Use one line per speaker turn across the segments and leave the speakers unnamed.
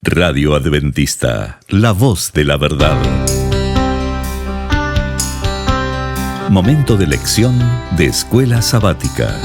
Radio Adventista, la voz de la verdad. Momento de lección de Escuela Sabática.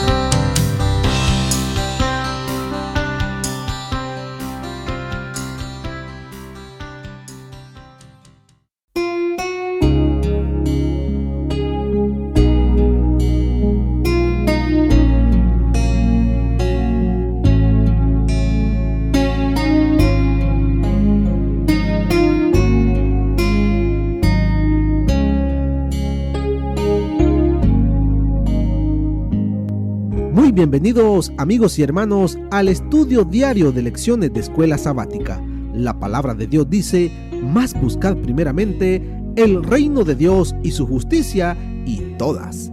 Bienvenidos amigos y hermanos al estudio diario de lecciones de Escuela Sabática. La palabra de Dios dice: mas buscad primeramente el reino de Dios y su justicia, y todas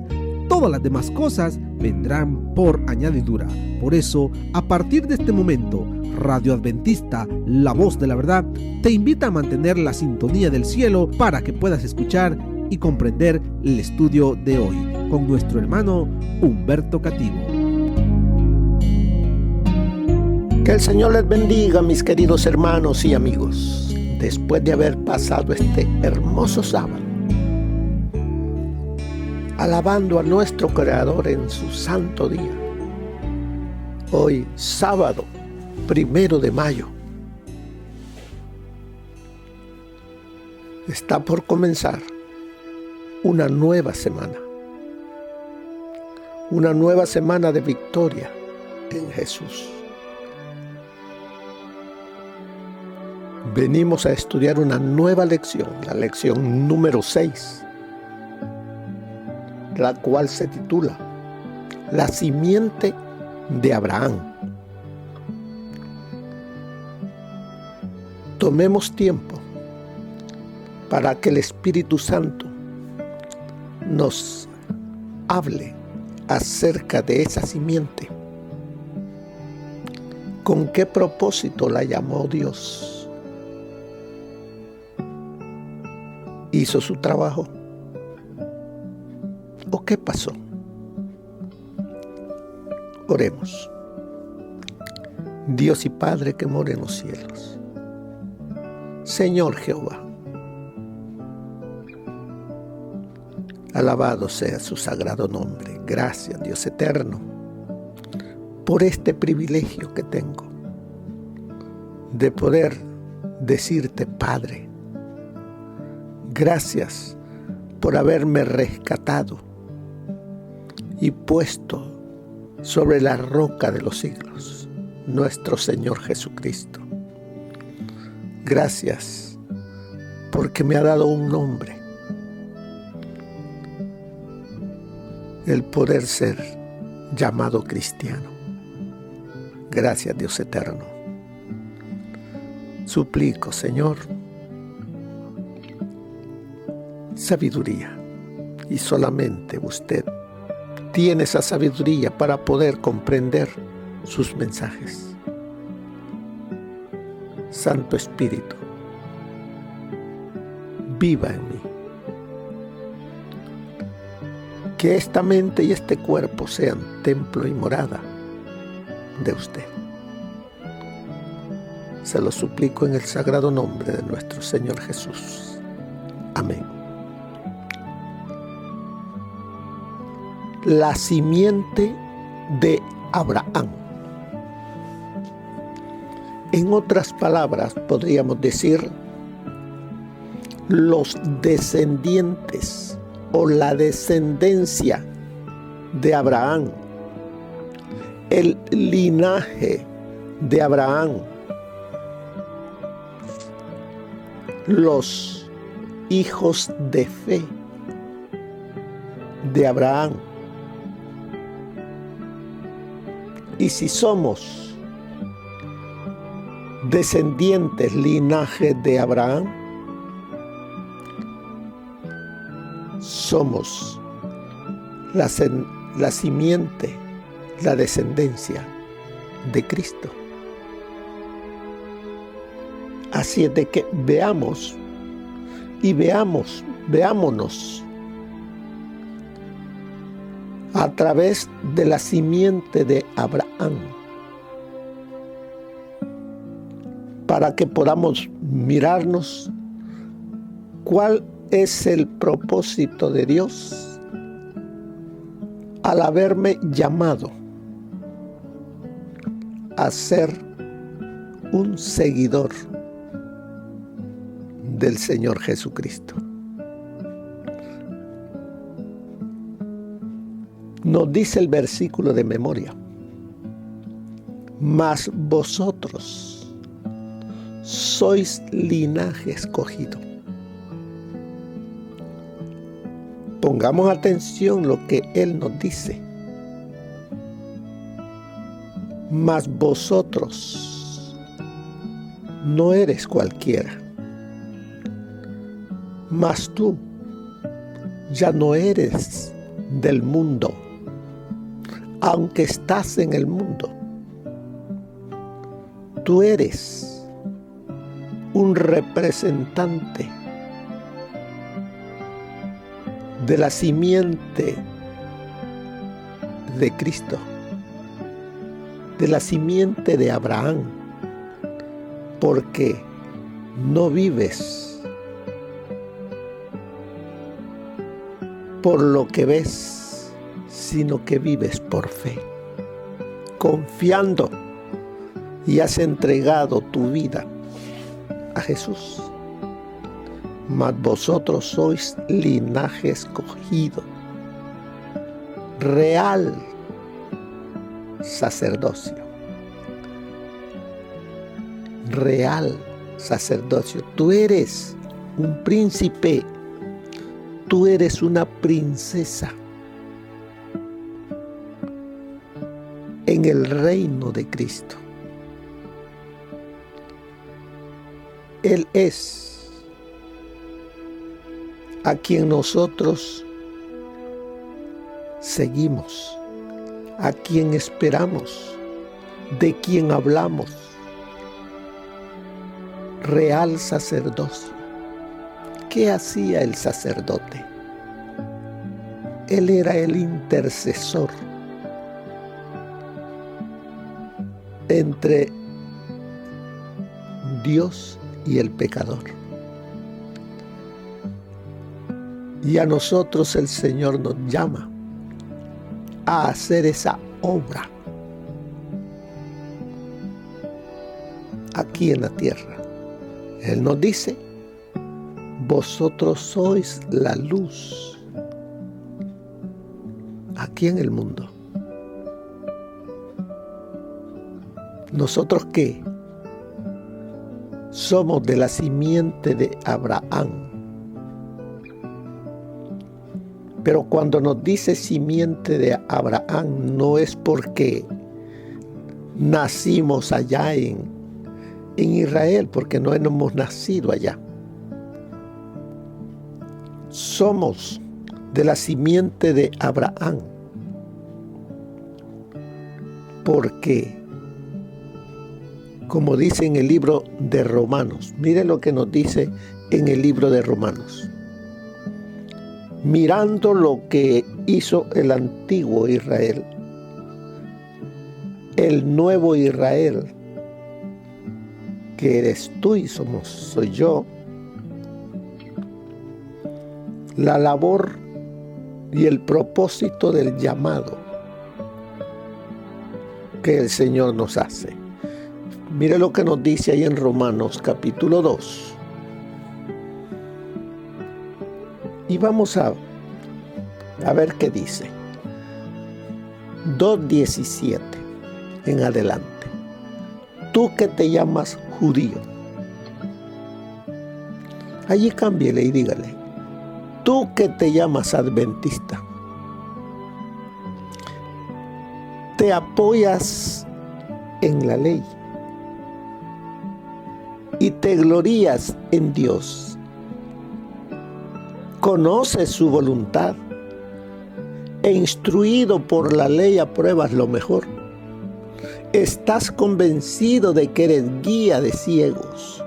las demás cosas vendrán por añadidura. Por eso, a partir de este momento, Radio Adventista, la voz de la verdad, te invita a mantener la sintonía del cielo para que puedas escuchar y comprender el estudio de hoy con nuestro hermano Humberto Cativo.
Que el Señor les bendiga, mis queridos hermanos y amigos. Después de haber pasado este hermoso sábado, alabando a nuestro Creador en su santo día, hoy sábado 1 de mayo, está por comenzar una nueva semana de victoria en Jesús. Venimos a estudiar una nueva lección, la lección número 6, la cual se titula La simiente de Abraham. Tomemos tiempo para que el Espíritu Santo nos hable acerca de esa simiente. ¿Con qué propósito la llamó Dios? ¿Hizo su trabajo? ¿O qué pasó? Oremos. Dios y Padre que mora en los cielos, Señor Jehová, alabado sea su sagrado nombre. Gracias, Dios eterno, por este privilegio que tengo de poder decirte Padre. Gracias por haberme rescatado y puesto sobre la roca de los siglos, nuestro Señor Jesucristo. Gracias porque me ha dado un nombre, el poder ser llamado cristiano. Gracias, Dios eterno. Suplico, Señor, sabiduría, y solamente usted tiene esa sabiduría para poder comprender sus mensajes. Santo Espíritu, viva en mí. Que esta mente y este cuerpo sean templo y morada de usted. Se lo suplico en el sagrado nombre de nuestro Señor Jesús. Amén. La simiente de Abraham. En otras palabras, podríamos decir los descendientes o la descendencia de Abraham, el linaje de Abraham, los hijos de fe de Abraham. Y si somos descendientes, linaje de Abraham, somos la simiente, la descendencia de Cristo. Así es de que veámonos a través de la simiente de Abraham. para que podamos mirarnos cuál es el propósito de Dios al haberme llamado a ser un seguidor del Señor Jesucristo. Nos dice el versículo de memoria: mas vosotros sois linaje escogido. Pongamos atención lo que Él nos dice. Mas vosotros no eres cualquiera. Mas tú ya no eres del mundo, aunque estás en el mundo. Tú eres un representante de la simiente de Cristo, de la simiente de Abraham, porque no vives por lo que ves, sino que vives por fe, confiando, y has entregado tu vida a Jesús. Mas vosotros sois linaje escogido, real sacerdocio. Real sacerdocio. Tú eres un príncipe. Tú eres una princesa en el reino de Cristo. Él es a quien nosotros seguimos, a quien esperamos, de quien hablamos. Real sacerdocio. ¿Qué hacía el sacerdote? Él era el intercesor entre Dios y el pecador. Y a nosotros el Señor nos llama a hacer esa obra aquí en la tierra. Él nos dice: vosotros sois la luz aquí en el mundo. ¿Nosotros qué? Somos de la simiente de Abraham. Pero cuando nos dice simiente de Abraham, no es porque nacimos allá en Israel, porque no hemos nacido allá. Somos de la simiente de Abraham, porque, como dice en el libro de Romanos, mire lo que nos dice en el libro de Romanos: mirando lo que hizo el antiguo Israel, el nuevo Israel, que eres tú y soy yo, la labor y el propósito del llamado que el Señor nos hace. Mire lo que nos dice ahí en Romanos capítulo 2. Y vamos a ver qué dice. 2:17 en adelante. Tú que te llamas judío. Allí cámbiele y dígale: tú que te llamas adventista. Te apoyas en la ley y te glorías en Dios. Conoces su voluntad e instruido por la ley apruebas lo mejor. Estás convencido de que eres guía de ciegos,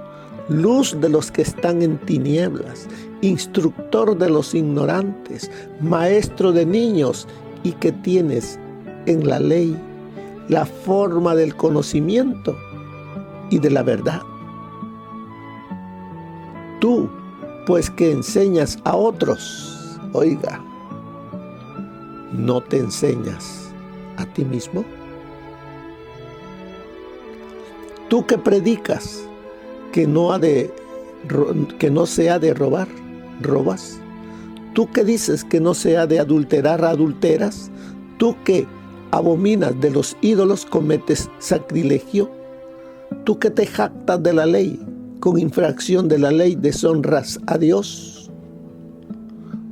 luz de los que están en tinieblas, instructor de los ignorantes, maestro de niños, y que tienes en la ley la forma del conocimiento y de la verdad. Tú, pues que enseñas a otros, oiga, ¿no te enseñas a ti mismo? Tú que predicas que no se ha de robar, robas. Tú que dices que no se ha de adulterar, adulteras. Tú que abominas de los ídolos, cometes sacrilegio. Tú que te jactas de la ley, con infracción de la ley deshonras a Dios.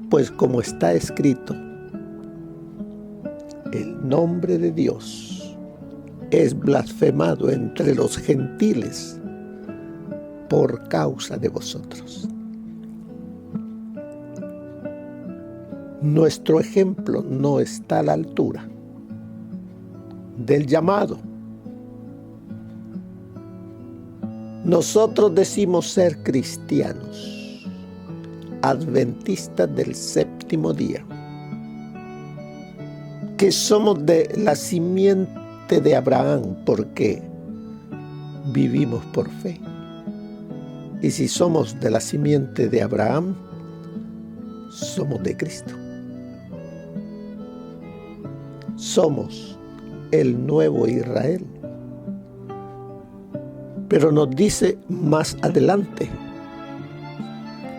Pues como está escrito, el nombre de Dios es blasfemado entre los gentiles por causa de vosotros. Nuestro ejemplo no está a la altura del llamado. Nosotros decimos ser cristianos, adventistas del séptimo día, que somos de la simiente de Abraham porque vivimos por fe. Y si somos de la simiente de Abraham, somos de Cristo. Somos el nuevo Israel. Pero nos dice más adelante,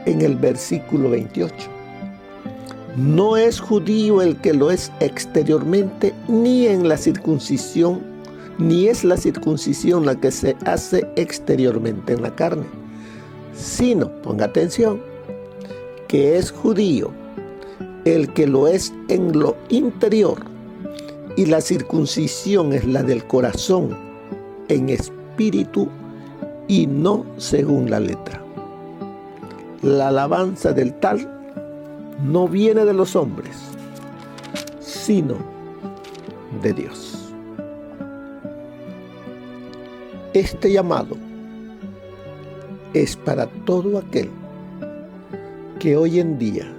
en el versículo 28, no es judío el que lo es exteriormente, ni en la circuncisión, ni es la circuncisión la que se hace exteriormente en la carne, sino, ponga atención, que es judío el que lo es en lo interior, y la circuncisión es la del corazón, en espíritu y no según la letra. La alabanza del tal no viene de los hombres, sino de Dios. Este llamado es para todo aquel que hoy en día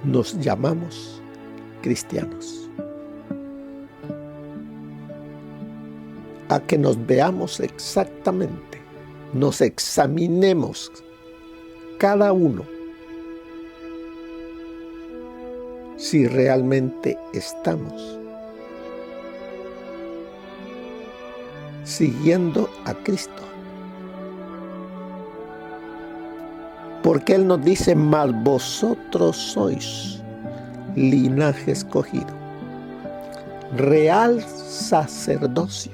nos llamamos cristianos. A que nos veamos exactamente, nos examinemos cada uno si realmente estamos siguiendo a Cristo. Porque Él nos dice, mas vosotros sois linaje escogido, real sacerdocio,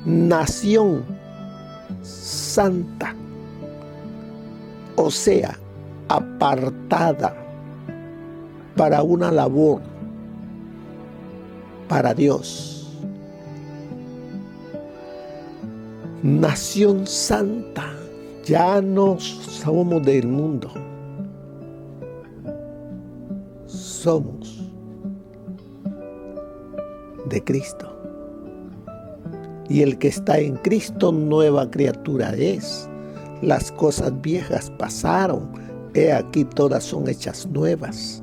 nación santa, o sea, apartada para una labor para Dios. Nación santa, ya no somos del mundo, somos de Cristo. Y el que está en Cristo, nueva criatura es. Las cosas viejas pasaron, he aquí todas son hechas nuevas.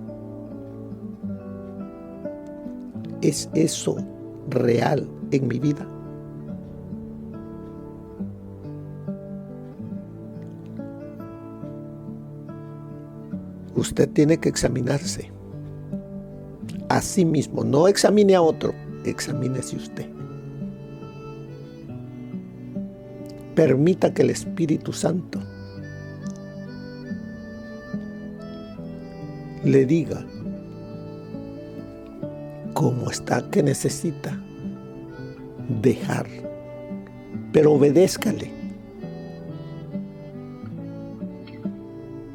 ¿Es eso real en mi vida? Usted tiene que examinarse a sí mismo. No examine a otro, examínese usted. Permita que el Espíritu Santo le diga cómo está, que necesita dejar, pero obedézcale.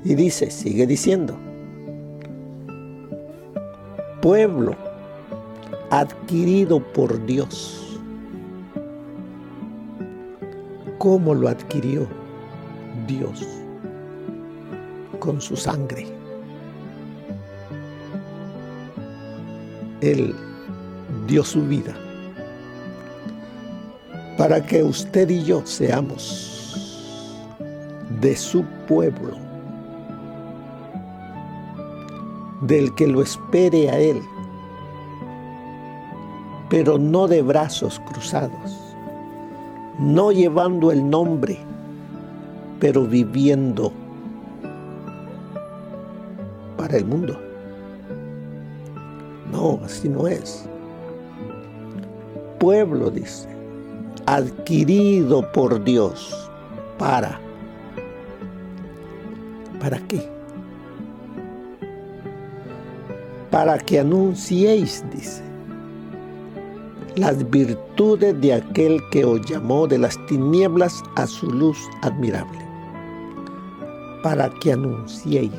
Y dice, sigue diciendo, pueblo adquirido por Dios. ¿Cómo lo adquirió Dios? Con su sangre. Él dio su vida para que usted y yo seamos de su pueblo, del que lo espere a Él, pero no de brazos cruzados, no llevando el nombre, pero viviendo para el mundo. No, así no es. Pueblo, dice, adquirido por Dios. ¿Para qué? Para que anunciéis, dice, las virtudes de aquel que os llamó de las tinieblas a su luz admirable. Para que anunciéis.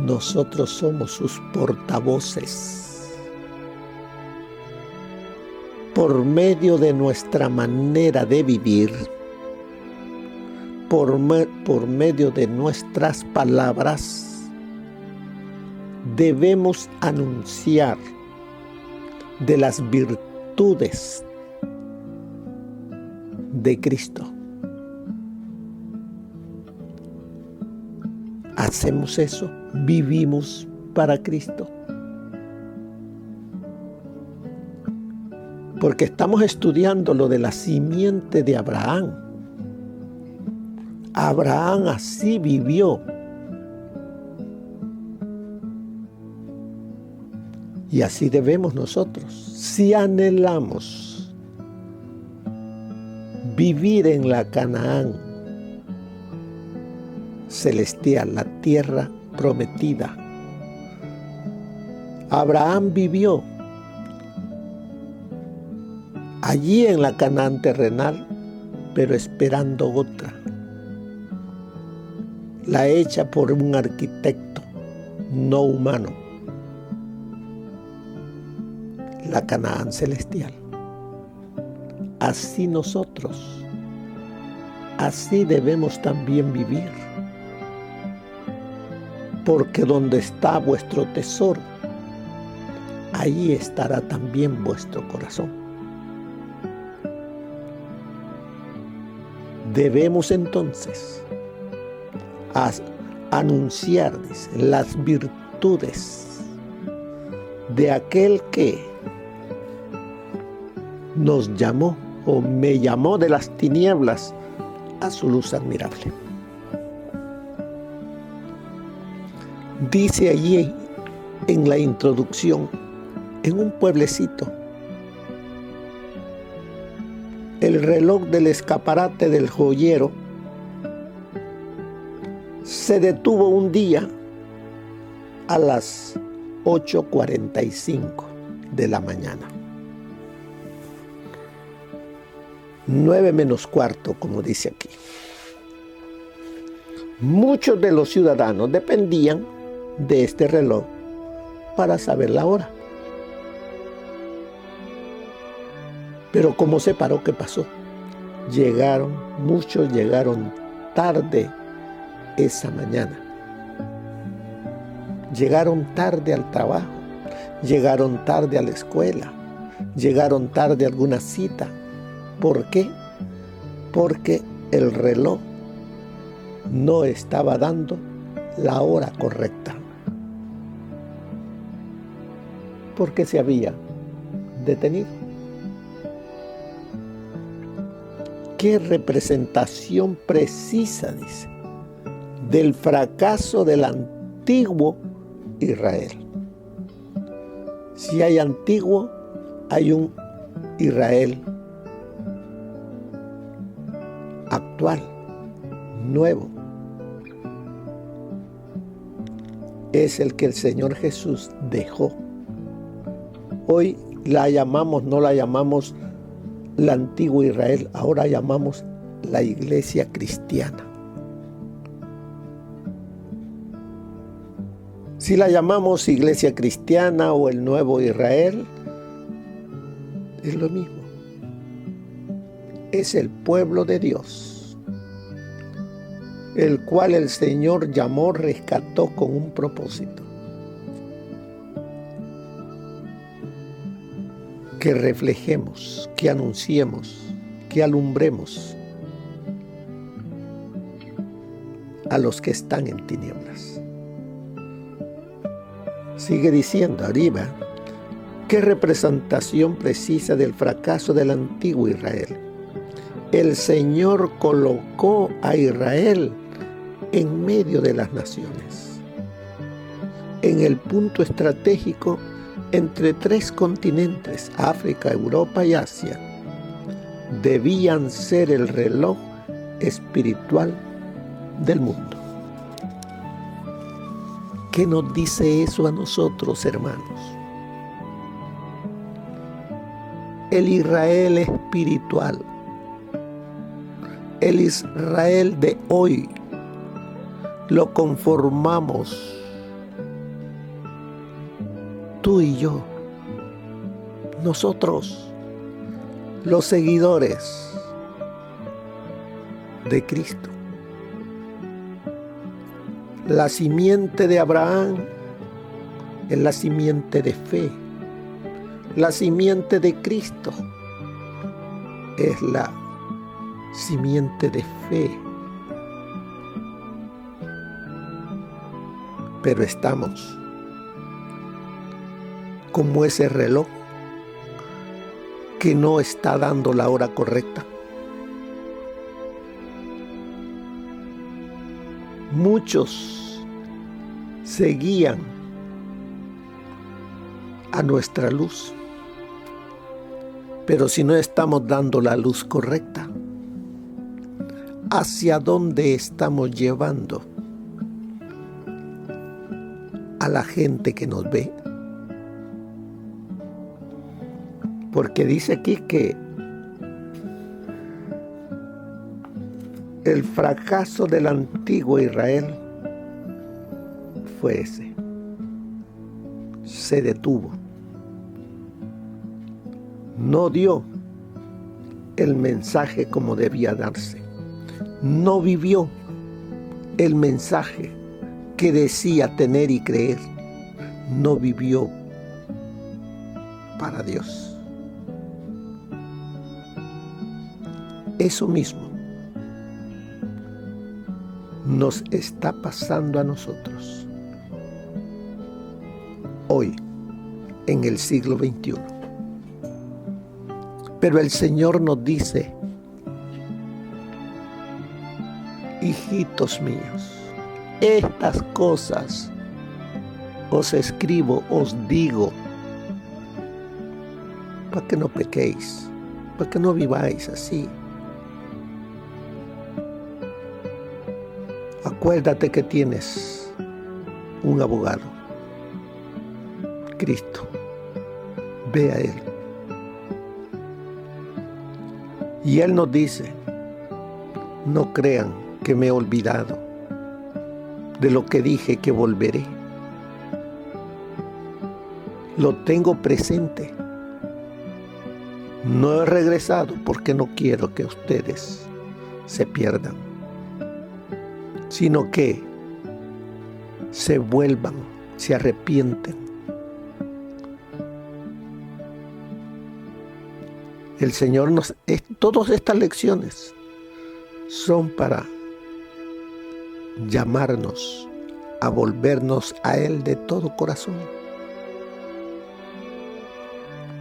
Nosotros somos sus portavoces. Por medio de nuestra manera de vivir, por medio de nuestras palabras, debemos anunciar de las virtudes de Cristo. Hacemos eso, vivimos para Cristo. Porque estamos estudiando lo de la simiente de Abraham. Abraham así vivió. Y así debemos nosotros, si anhelamos vivir en la Canaán celestial, la tierra prometida. Abraham vivió allí en la Canaán terrenal, pero esperando otra, la hecha por un arquitecto no humano, la Canaán celestial. Así nosotros, así debemos también vivir, porque donde está vuestro tesoro, allí estará también vuestro corazón. Debemos entonces anunciar, dice, las virtudes de aquel que nos llamó o me llamó de las tinieblas a su luz admirable. Dice allí en la introducción, en un pueblecito, el reloj del escaparate del joyero se detuvo un día a las 8:45 de la mañana. 9 menos cuarto, como dice aquí. Muchos de los ciudadanos dependían de este reloj para saber la hora. Pero como se paró, ¿qué pasó? Muchos llegaron tarde esa mañana. Llegaron tarde al trabajo, llegaron tarde a la escuela, llegaron tarde a alguna cita. ¿Por qué? Porque el reloj no estaba dando la hora correcta. Porque se había detenido. ¿Qué representación precisa, dice, del fracaso del antiguo Israel? Si hay antiguo, hay un Israel actual, nuevo. Es el que el Señor Jesús dejó. Hoy no la llamamos la antigua Israel, ahora llamamos la iglesia cristiana. Si la llamamos iglesia cristiana o el nuevo Israel, es lo mismo. Es el pueblo de Dios, el cual el Señor llamó, rescató con un propósito. Que reflejemos, que anunciemos, que alumbremos a los que están en tinieblas. Sigue diciendo arriba, ¿qué representación precisa del fracaso del antiguo Israel? el Señor colocó a Israel en medio de las naciones, en el punto estratégico entre 3 continentes, África, Europa y Asia. Debían ser el reloj espiritual del mundo. ¿Qué nos dice eso a nosotros, hermanos? El Israel espiritual, el Israel de hoy, lo conformamos tú y yo, nosotros, los seguidores de Cristo. La simiente de Abraham es la simiente de fe. La simiente de Cristo es la simiente de fe. Pero estamos como ese reloj que no está dando la hora correcta. Muchos seguían a nuestra luz, pero si no estamos dando la luz correcta, ¿hacia dónde estamos llevando a la gente que nos ve? Porque dice aquí que el fracaso del antiguo Israel fue ese. Se detuvo. No dio el mensaje como debía darse. No vivió el mensaje que decía tener y creer. No vivió para Dios. Eso mismo nos está pasando a nosotros hoy, en el siglo XXI. Pero el Señor nos dice: hijitos míos, estas cosas os escribo, os digo, para que no pequéis, para que no viváis así. Acuérdate que tienes un abogado, Cristo. Ve a Él. Y Él nos dice: no crean que me he olvidado de lo que dije que volveré. Lo tengo presente. No he regresado porque no quiero que ustedes se pierdan, sino que se vuelvan, se arrepienten. El Señor todas estas lecciones son para llamarnos a volvernos a Él de todo corazón.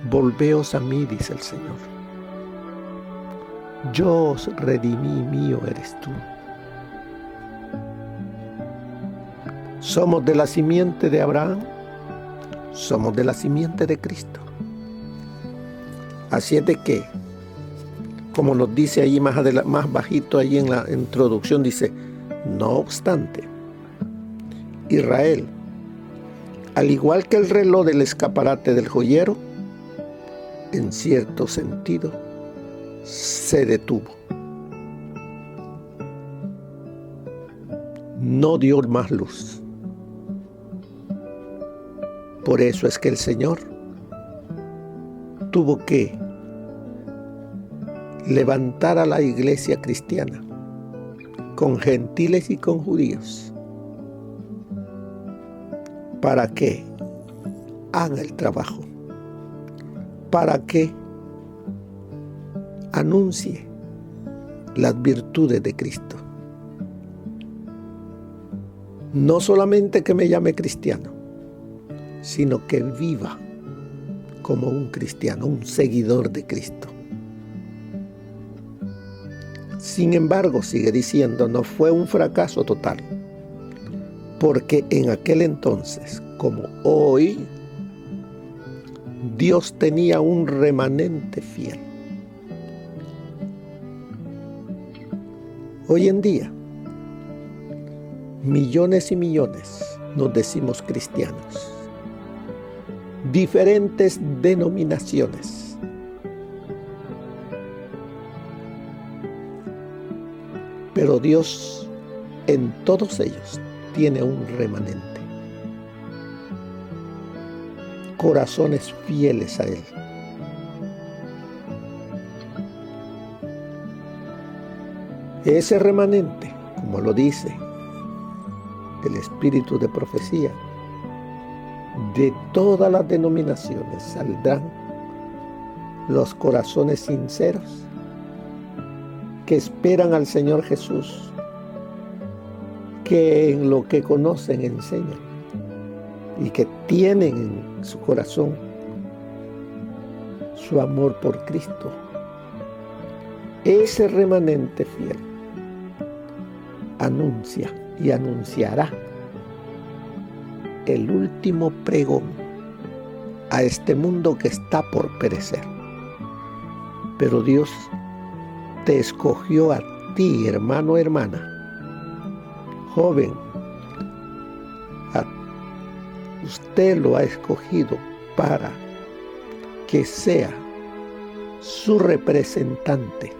Volveos a mí, dice el Señor. Yo os redimí, mío eres tú. Somos de la simiente de Abraham, somos de la simiente de Cristo. Así es de que, como nos dice ahí más bajito, ahí en la introducción, dice: no obstante, Israel, al igual que el reloj del escaparate del joyero, en cierto sentido, se detuvo. No dio más luz. Por eso es que el Señor tuvo que levantar a la iglesia cristiana, con gentiles y con judíos, para que haga el trabajo, para que anuncie las virtudes de Cristo. No solamente que me llame cristiano, sino que viva como un cristiano, un seguidor de Cristo. Sin embargo, sigue diciendo, no fue un fracaso total, porque en aquel entonces, como hoy, Dios tenía un remanente fiel. Hoy en día, millones y millones nos decimos cristianos, diferentes denominaciones, pero Dios en todos ellos tiene un remanente, corazones fieles a Él. Ese remanente, como lo dice el espíritu de profecía, de todas las denominaciones saldrán los corazones sinceros que esperan al Señor Jesús, que en lo que conocen enseñan y que tienen en su corazón su amor por Cristo. Ese remanente fiel anuncia y anunciará el último pregón a este mundo que está por perecer. Pero Dios te escogió a ti, hermano, hermana, joven. Usted lo ha escogido para que sea su representante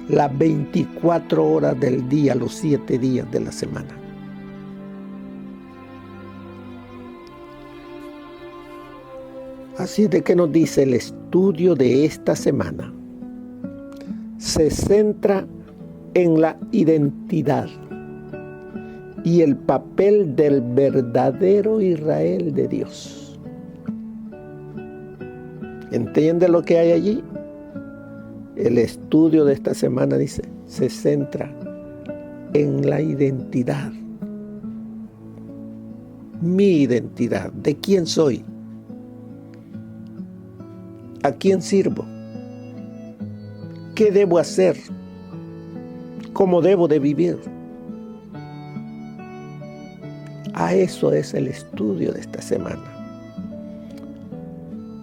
las 24 horas del día, los 7 días de la semana. Así de que nos dice el estudio de esta semana. Se centra en la identidad y el papel del verdadero Israel de Dios. ¿Entiende lo que hay allí? El estudio de esta semana dice, se centra en la identidad. Mi identidad, ¿de quién soy? ¿A quién sirvo? ¿Qué debo hacer? ¿Cómo debo de vivir? A eso es el estudio de esta semana.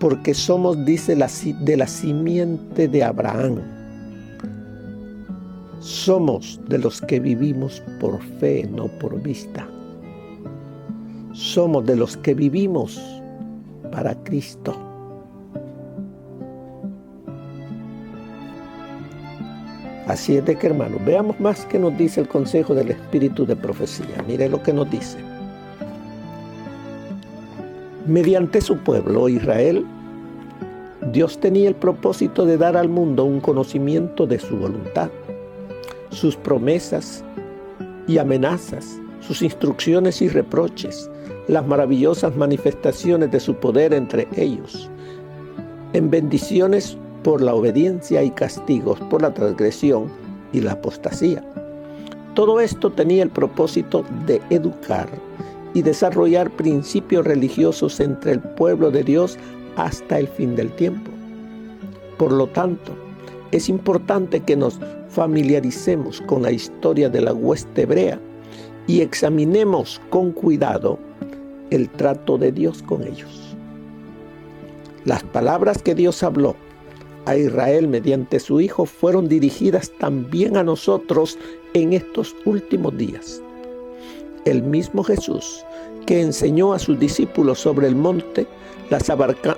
Porque somos, dice, de la simiente de Abraham. Somos de los que vivimos por fe, no por vista. Somos de los que vivimos para Cristo. Así es de que, hermanos, veamos más que nos dice el consejo del espíritu de profecía. Mire lo que nos dice. Mediante su pueblo, Israel, Dios tenía el propósito de dar al mundo un conocimiento de su voluntad, sus promesas y amenazas, sus instrucciones y reproches, las maravillosas manifestaciones de su poder entre ellos, en bendiciones por la obediencia y castigos por la transgresión y la apostasía. Todo esto tenía el propósito de educar y desarrollar principios religiosos entre el pueblo de Dios hasta el fin del tiempo. Por lo tanto, es importante que nos familiaricemos con la historia de la hueste hebrea y examinemos con cuidado el trato de Dios con ellos. Las palabras que Dios habló a Israel mediante su Hijo fueron dirigidas también a nosotros en estos últimos días. El mismo Jesús que enseñó a sus discípulos sobre el monte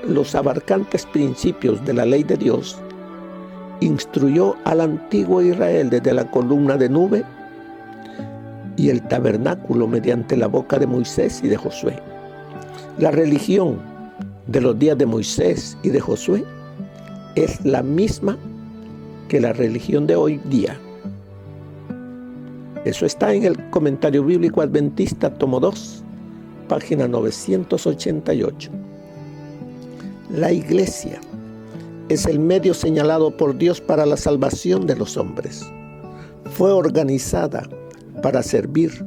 los abarcantes principios de la ley de Dios, instruyó al antiguo Israel desde la columna de nube y el tabernáculo mediante la boca de Moisés y de Josué. La religión de los días de Moisés y de Josué es la misma que la religión de hoy día. Eso está en el Comentario Bíblico Adventista, tomo 2, página 988. La iglesia es el medio señalado por Dios para la salvación de los hombres. Fue organizada para servir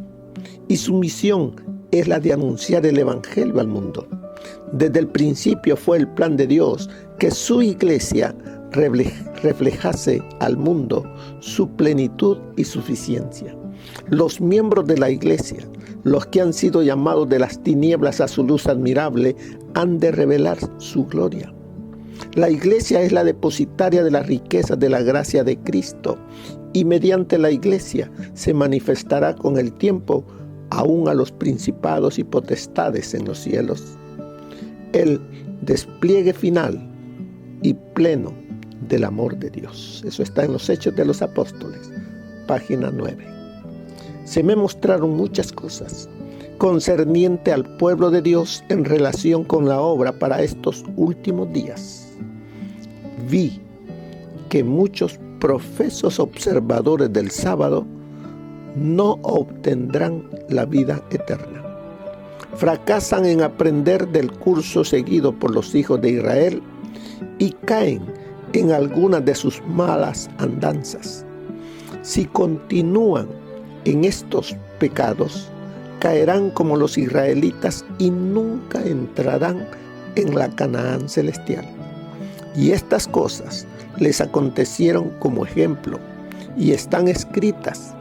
y su misión es la de anunciar el evangelio al mundo. Desde el principio fue el plan de Dios que su iglesia reflejase al mundo su plenitud y suficiencia. Los miembros de la iglesia, los que han sido llamados de las tinieblas a su luz admirable, han de revelar su gloria. La iglesia es la depositaria de las riquezas de la gracia de Cristo, y mediante la iglesia se manifestará con el tiempo aún a los principados y potestades en los cielos. El despliegue final y pleno del amor de Dios. Eso está en los Hechos de los Apóstoles, página 9. Se me mostraron muchas cosas concerniente al pueblo de Dios en relación con la obra para estos últimos días. Vi que muchos profesos observadores del sábado no obtendrán la vida eterna. Fracasan en aprender del curso seguido por los hijos de Israel y caen en algunas de sus malas andanzas. Si continúan en estos pecados, caerán como los israelitas y nunca entrarán en la Canaán celestial. Y estas cosas les acontecieron como ejemplo y están escritas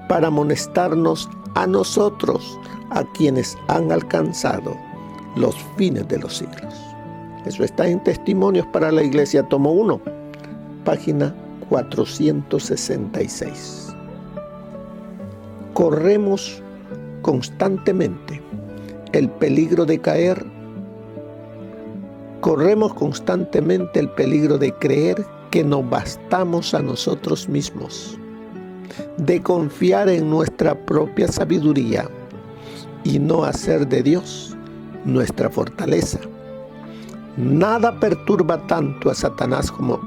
para amonestarnos a nosotros, a quienes han alcanzado los fines de los siglos. Eso está en Testimonios para la Iglesia, tomo 1, página 466. Corremos constantemente el peligro de caer. Corremos constantemente el peligro de creer que nos bastamos a nosotros mismos, de confiar en nuestra propia sabiduría y no hacer de Dios nuestra fortaleza. Nada perturba tanto a Satanás como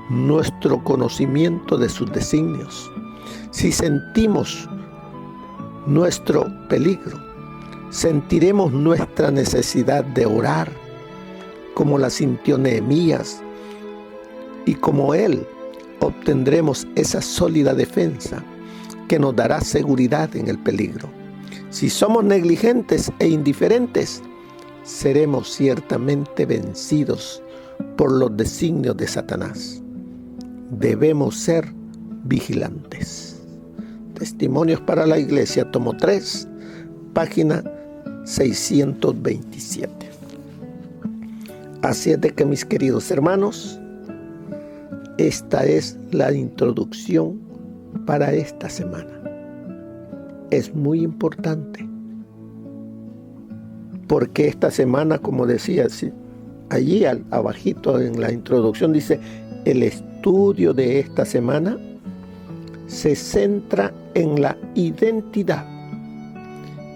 nuestro conocimiento de sus designios. Si sentimos nuestro peligro, sentiremos nuestra necesidad de orar, como la sintió Nehemías, y como él obtendremos esa sólida defensa que nos dará seguridad en el peligro. Si somos negligentes e indiferentes, seremos ciertamente vencidos por los designios de Satanás. Debemos ser vigilantes. Testimonios para la Iglesia, tomo 3, página 627. Así es de que, mis queridos hermanos, esta es la introducción para esta semana. Es muy importante, porque esta semana, como decía, allí abajito en la introducción dice, el estudio de esta semana se centra en la identidad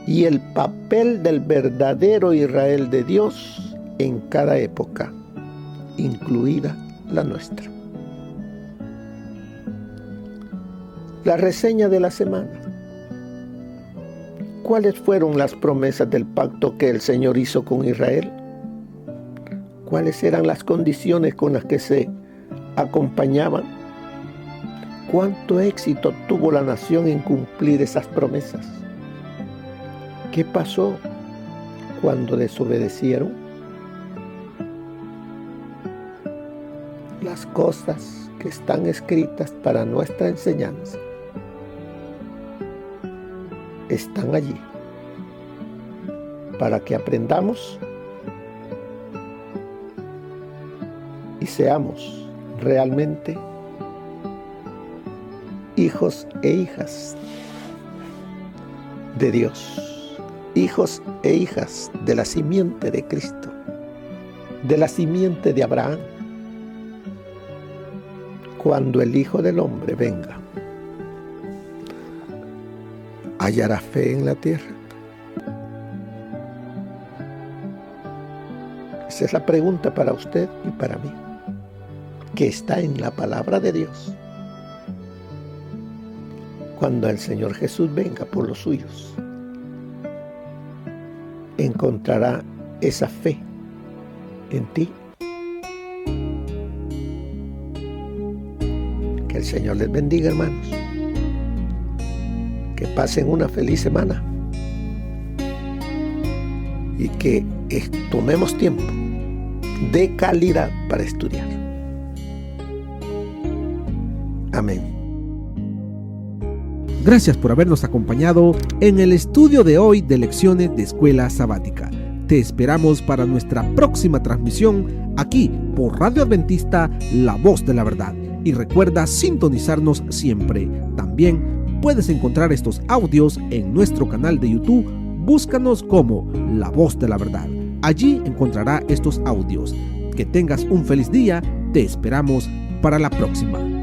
y el papel del verdadero Israel de Dios en cada época, incluida la nuestra. La reseña de la semana. ¿Cuáles fueron las promesas del pacto que el Señor hizo con Israel? ¿Cuáles eran las condiciones con las que se acompañaban? ¿Cuánto éxito tuvo la nación en cumplir esas promesas? ¿Qué pasó cuando desobedecieron? Las cosas que están escritas para nuestra enseñanza están allí para que aprendamos y seamos realmente hijos e hijas de Dios, hijos e hijas de la simiente de Cristo, de la simiente de Abraham, cuando el Hijo del Hombre venga. ¿Hallará fe en la tierra? Esa es la pregunta para usted y para mí, que está en la palabra de Dios. Cuando el Señor Jesús venga por los suyos, ¿encontrará esa fe en ti? Que el Señor les bendiga, hermanos. Que pasen una feliz semana y que tomemos tiempo de calidad para estudiar. Amén.
Gracias por habernos acompañado en el estudio de hoy de Lecciones de Escuela Sabática. Te esperamos para nuestra próxima transmisión aquí por Radio Adventista, La Voz de la Verdad. Y recuerda sintonizarnos siempre. También puedes encontrar estos audios en nuestro canal de YouTube. Búscanos como La Voz de la Verdad. Allí encontrará estos audios. Que tengas un feliz día. Te esperamos para la próxima.